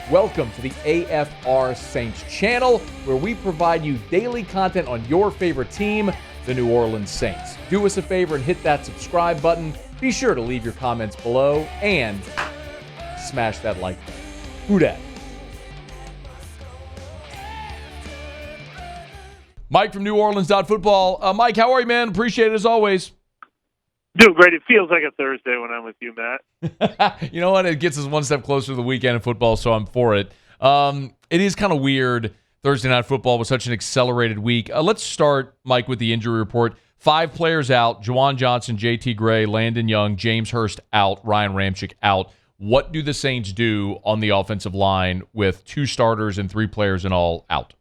Welcome to the AFR Saints channel, where we provide you daily content on your favorite team, the New Orleans Saints. Do us a favor and hit that subscribe button. Be sure to leave your comments below and smash that like button. Who dat? Mike from neworleans.football. Mike, how are you, man? Appreciate it as always. Doing great. It feels like a Thursday when I'm with you, Matt. You know what? It gets us one step closer to the weekend of football, so I'm for it. It is kind of weird, Thursday Night Football was such an accelerated week. Let's start, Mike, with the injury report. 5 players out: Juwan Johnson, J.T. Gray, Landon Young, James Hurst out, Ryan Ramczyk out. What do the Saints do on the offensive line with 2 starters and 3 players in all out?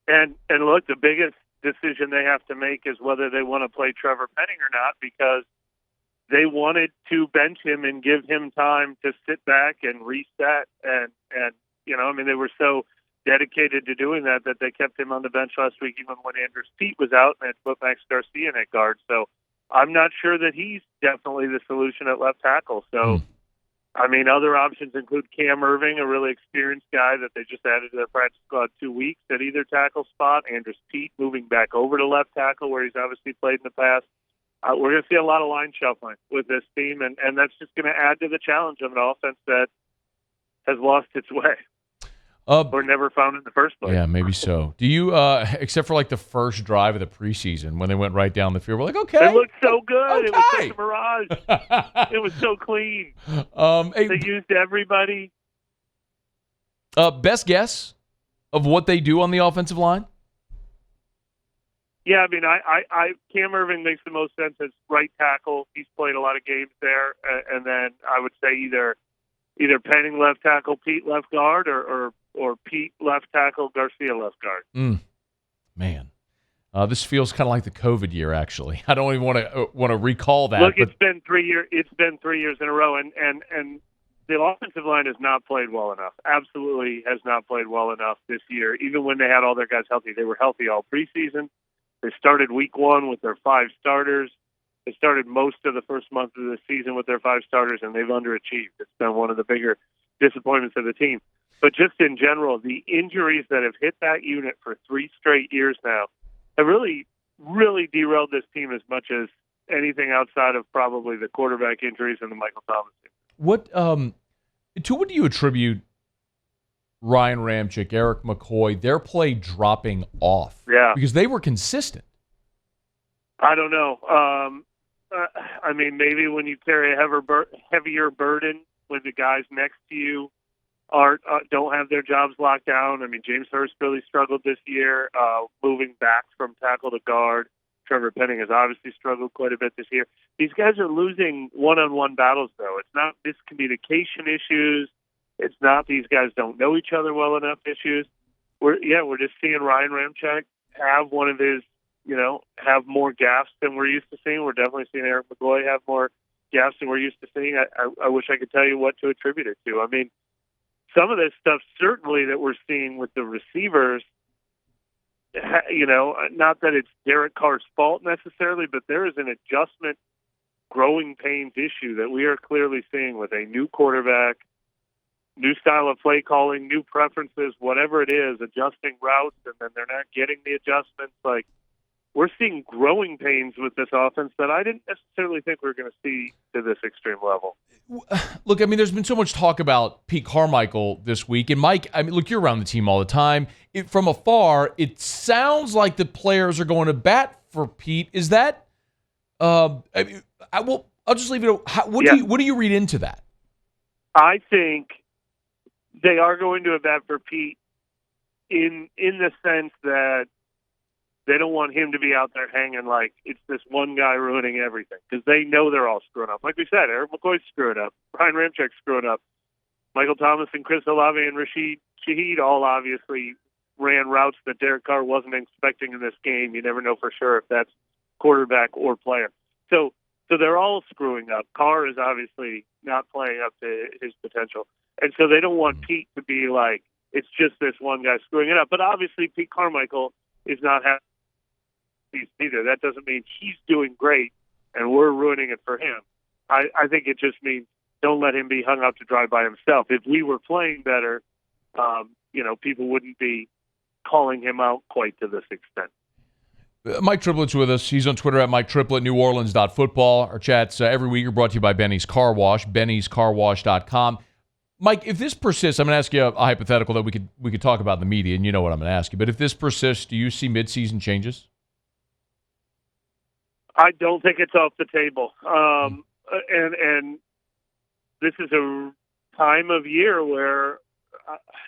And look, the biggest decision they have to make is whether they want to play Trevor Penning or not, because they wanted to bench him and give him time to sit back and reset. And they were so dedicated to doing that they kept him on the bench last week, even when Andrews Pete was out, and they put Max Garcia in at guard. So I'm not sure that he's definitely the solution at left tackle. So, other options include Cam Irving, a really experienced guy that they just added to their practice squad 2 weeks at either tackle spot. Andrews Pete moving back over to left tackle, where he's obviously played in the past. We're going to see a lot of line shuffling with this team, and that's just going to add to the challenge of an offense that has lost its way. Or never found in the first place. Yeah, maybe so. Do you, except for like the first drive of the preseason when they went right down the field, we're like, okay. It looked so good. Okay. It was such a mirage. It was so clean. They used everybody. Best guess of what they do on the offensive line? Yeah, Cam Irving makes the most sense as right tackle. He's played a lot of games there. And then I would say either Penning left tackle, Pete left guard, or Pete left tackle, Garcia left guard. Man, this feels kind of like the COVID year. Actually, I don't even want to recall that. Look, it's been 3 years. It's been 3 years in a row, and the offensive line has not played well enough. Absolutely, has not played well enough this year. Even when they had all their guys healthy, they were healthy all preseason. They started week 1 with their 5 starters. They started most of the first month of the season with their 5 starters, and they've underachieved. It's been one of the bigger disappointments of the team. But just in general, the injuries that have hit that unit for 3 straight years now have really, really derailed this team as much as anything outside of probably the quarterback injuries and the Michael Thomas injury. To what do you attribute Ryan Ramczyk, Eric McCoy, their play dropping off? Yeah. Because they were consistent. I don't know. Maybe when you carry a heavier burden when the guys next to you don't have their jobs locked down. James Hurst really struggled this year, moving back from tackle to guard. Trevor Penning has obviously struggled quite a bit this year. These guys are losing one-on-one battles, though. It's not miscommunication issues. It's not these guys don't know each other well enough issues. We're just seeing Ryan Ramczyk have one of his, have more gaffes than we're used to seeing. We're definitely seeing Eric McCoy have more gaffes than we're used to seeing. I wish I could tell you what to attribute it to. Some of this stuff certainly that we're seeing with the receivers, not that it's Derek Carr's fault necessarily, but there is an adjustment growing pains issue that we are clearly seeing with a new quarterback, new style of play calling, new preferences, whatever it is, adjusting routes, and then they're not getting the adjustments. We're seeing growing pains with this offense that I didn't necessarily think we were going to see to this extreme level. Look, there's been so much talk about Pete Carmichael this week. And Mike, look, you're around the team all the time. From afar, it sounds like the players are going to bat for Pete. Is that I'll just leave it. What do you read into that? I think they are going to bat for Pete in the sense that they don't want him to be out there hanging like it's this one guy ruining everything, because they know they're all screwing up. Like we said, Eric McCoy's screwing up. Ryan Ramczyk's screwing up. Michael Thomas and Chris Olave and Rashid Shaheed all obviously ran routes that Derek Carr wasn't expecting in this game. You never know for sure if that's quarterback or player. So they're all screwing up. Carr is obviously not playing up to his potential. And so they don't want Pete to be like, it's just this one guy screwing it up. But obviously Pete Carmichael is not having either. That doesn't mean he's doing great and we're ruining it for him. I think it just means don't let him be hung out to dry by himself. If we were playing better, people wouldn't be calling him out quite to this extent. Mike Triplett's with us. He's on Twitter at Mike Triplett, neworleans.football. Our chats every week are brought to you by Benny's Car Wash, bennyscarwash.com. Mike, if this persists, I'm going to ask you a hypothetical that we could talk about in the media, and you know what I'm going to ask you. But if this persists, do you see midseason changes? I don't think it's off the table. And this is a time of year where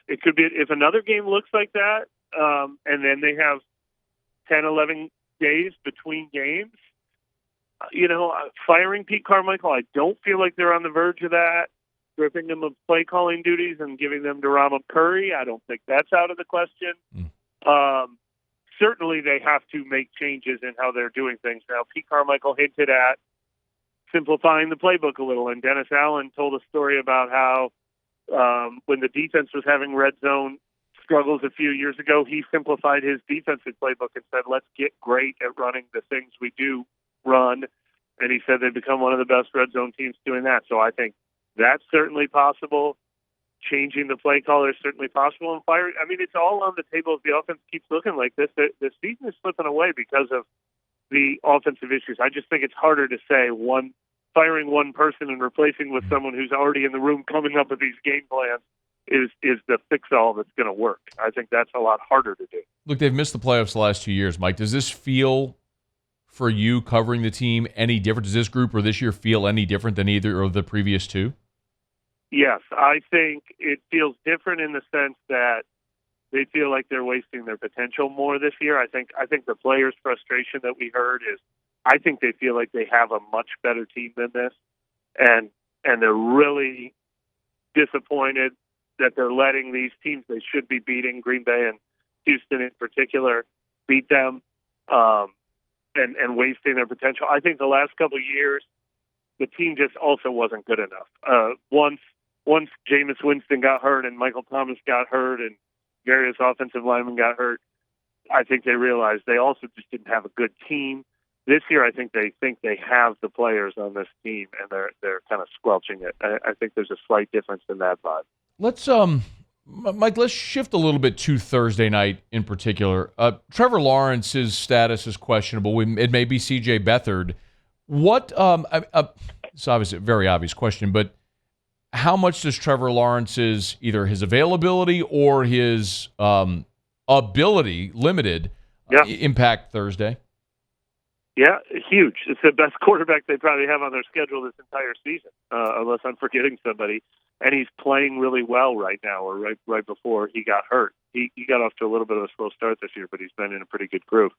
it could be, if another game looks like that, and then they have 10, 11 days between games, firing Pete Carmichael, I don't feel like they're on the verge of that. Stripping them of play calling duties and giving them to Ronald Curry, I don't think that's out of the question. Certainly they have to make changes in how they're doing things. Now, Pete Carmichael hinted at simplifying the playbook a little, and Dennis Allen told a story about how when the defense was having red zone struggles a few years ago, he simplified his defensive playbook and said, let's get great at running the things we do run. And he said they've become one of the best red zone teams doing that. So I think that's certainly possible. Changing the play caller is certainly possible. And firing, it's all on the table if the offense keeps looking like this. The season is slipping away because of the offensive issues. I just think it's harder to say firing one person and replacing with someone who's already in the room coming up with these game plans is the fix-all that's going to work. I think that's a lot harder to do. Look, they've missed the playoffs the last 2 years, Mike. Does this feel, for you covering the team, any different? Does this group or this year feel any different than either of the previous two? Yes, I think it feels different in the sense that they feel like they're wasting their potential more this year. I think the players' frustration that we heard is I think they feel like they have a much better team than this, and they're really disappointed that they're letting these teams they should be beating, Green Bay and Houston in particular, beat them and wasting their potential. I think the last couple of years, the team just also wasn't good enough. Once Jameis Winston got hurt and Michael Thomas got hurt and various offensive linemen got hurt, I think they realized they also just didn't have a good team. This year, I think they have the players on this team, and they're kind of squelching it. I think there's a slight difference in that vibe. Mike, let's shift a little bit to Thursday night in particular. Trevor Lawrence's status is questionable. It may be C.J. Beathard. It's obviously a very obvious question, but how much does Trevor Lawrence's either his availability or his ability limited impact Thursday? Yeah, huge. It's the best quarterback they probably have on their schedule this entire season, unless I'm forgetting somebody. And he's playing really well right now, or right before he got hurt. He got off to a little bit of a slow start this year, but he's been in a pretty good groove.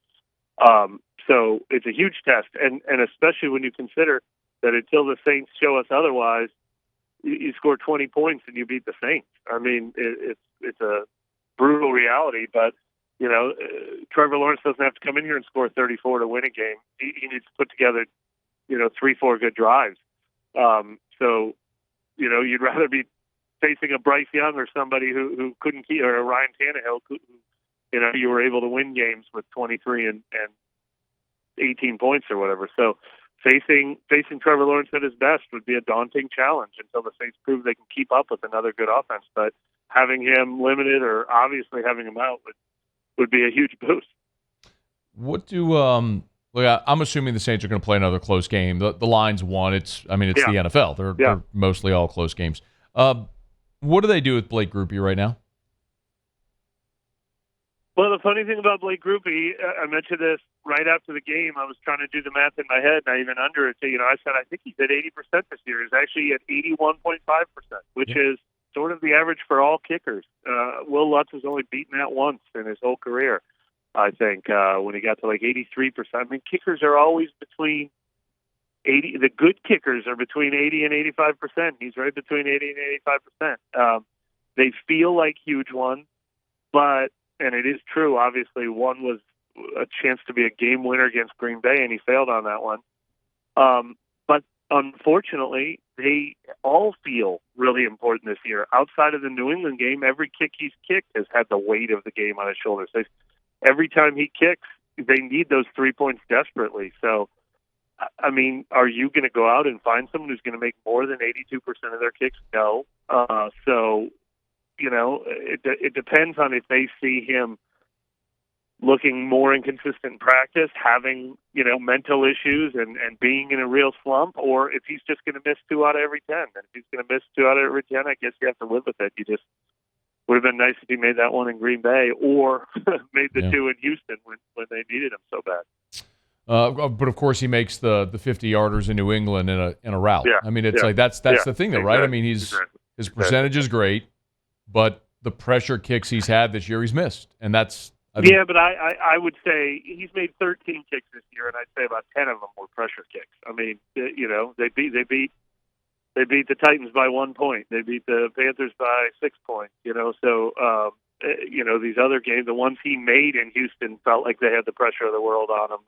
So it's a huge test, and especially when you consider that until the Saints show us otherwise, you score 20 points and you beat the Saints. It's a brutal reality, but Trevor Lawrence doesn't have to come in here and score 34 to win a game. He needs to put together, 3-4 good drives. So you'd rather be facing a Bryce Young or somebody who couldn't keep, or a Ryan Tannehill, who, you were able to win games with 23 and 18 points or whatever. So facing Trevor Lawrence at his best would be a daunting challenge until the Saints prove they can keep up with another good offense. But having him limited, or obviously having him out, would be a huge boost. What do I'm assuming the Saints are going to play another close game. The line's one. It's the NFL. They're mostly all close games. What do they do with Blake Grupe right now? Well, the funny thing about Blake Grupe, I mentioned this right after the game. I was trying to do the math in my head, and I even under it. I said I think he's at 80% this year. He's actually at 81.5%, which is sort of the average for all kickers. Will Lutz has only beaten that once in his whole career, I think, when he got to like 83%. Kickers are always between 80. The good kickers are between 80 and 85%. He's right between 80 and 85%. They feel like huge ones, but, and it is true, obviously, one was a chance to be a game winner against Green Bay, and he failed on that one. But unfortunately, they all feel really important this year. Outside of the New England game, every kick he's kicked has had the weight of the game on his shoulders. Every time he kicks, they need those 3 points desperately. So I mean, are you going to go out and find someone who's going to make more than 82% of their kicks? No. So, it depends on if they see him looking more inconsistent in practice, having, mental issues and being in a real slump, or if he's just going to miss 2 out of every 10. And if he's going to miss 2 out of every 10, I guess you have to live with it. You just would have been nice if he made that one in Green Bay or made the 2 in Houston when they needed him so bad. But of course, he makes the 50-yarders in New England in a route. Yeah. I mean, it's like that's the thing, though, right? I mean, his percentage is great, but the pressure kicks he's had this year, he's missed, and that's. But I would say he's made 13 kicks this year, and I'd say about 10 of them were pressure kicks. I mean, they beat the Titans by 1 point. They beat the Panthers by 6 points. So these other games, the ones he made in Houston, felt like they had the pressure of the world on him.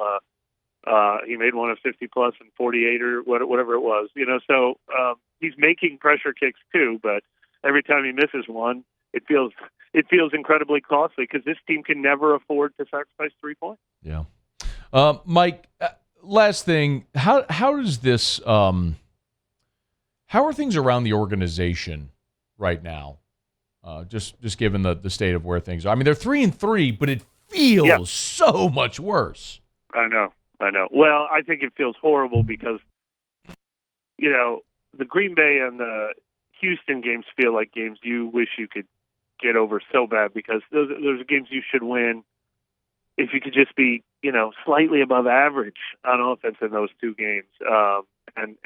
He made one of 50 plus and 48 or whatever it was. So he's making pressure kicks too, but every time he misses one, it feels incredibly costly because this team can never afford to sacrifice 3 points. Yeah, Mike. Last thing, how does this? How are things around the organization right now? Just given the state of where things are. I mean, they're 3-3, but it feels so much worse. I know. Well, I think it feels horrible because the Green Bay and the Houston games feel like games you wish you could get over so bad because those are games you should win if you could just be, slightly above average on offense in those 2 games. And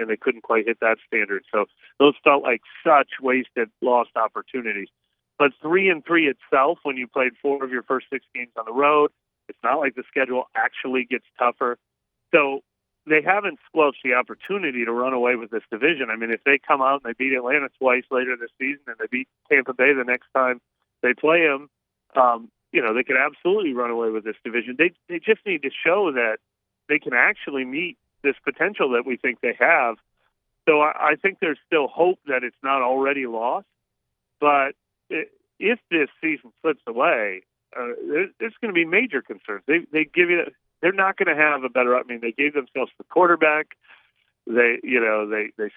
they couldn't quite hit that standard. So those felt like such wasted, lost opportunities. But 3-3 itself, when you played 4 of your first 6 games on the road, it's not like the schedule actually gets tougher. So they haven't squelched the opportunity to run away with this division. I mean, if they come out and they beat Atlanta twice later this season and they beat Tampa Bay the next time they play them, they could absolutely run away with this division. They just need to show that they can actually meet this potential that we think they have. So I think there's still hope that it's not already lost. But if this season slips away, there's going to be major concerns. They're not going to have a better. I mean, they gave themselves the quarterback. They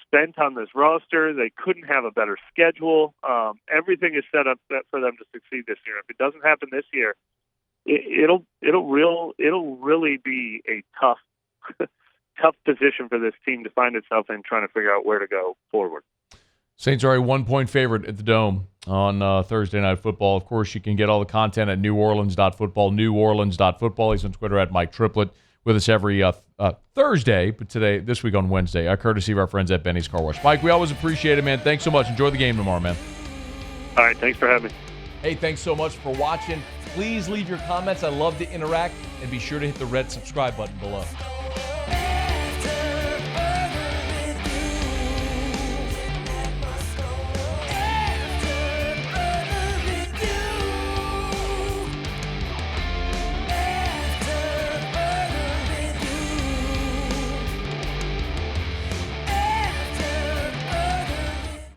spent on this roster. They couldn't have a better schedule. Everything is set up for them to succeed this year. If it doesn't happen this year, it'll really be a tough position for this team to find itself in, trying to figure out where to go forward. Saints are a 1-point favorite at the Dome on Thursday Night Football. Of course, you can get all the content at neworleans.football, neworleans.football. He's on Twitter at Mike Triplett, with us every Thursday, but this week on Wednesday, courtesy of our friends at Benny's Car Wash. Mike, we always appreciate it, man. Thanks so much. Enjoy the game tomorrow, man. All right, thanks for having me. Hey, thanks so much for watching. Please leave your comments. I love to interact, and be sure to hit the red subscribe button below.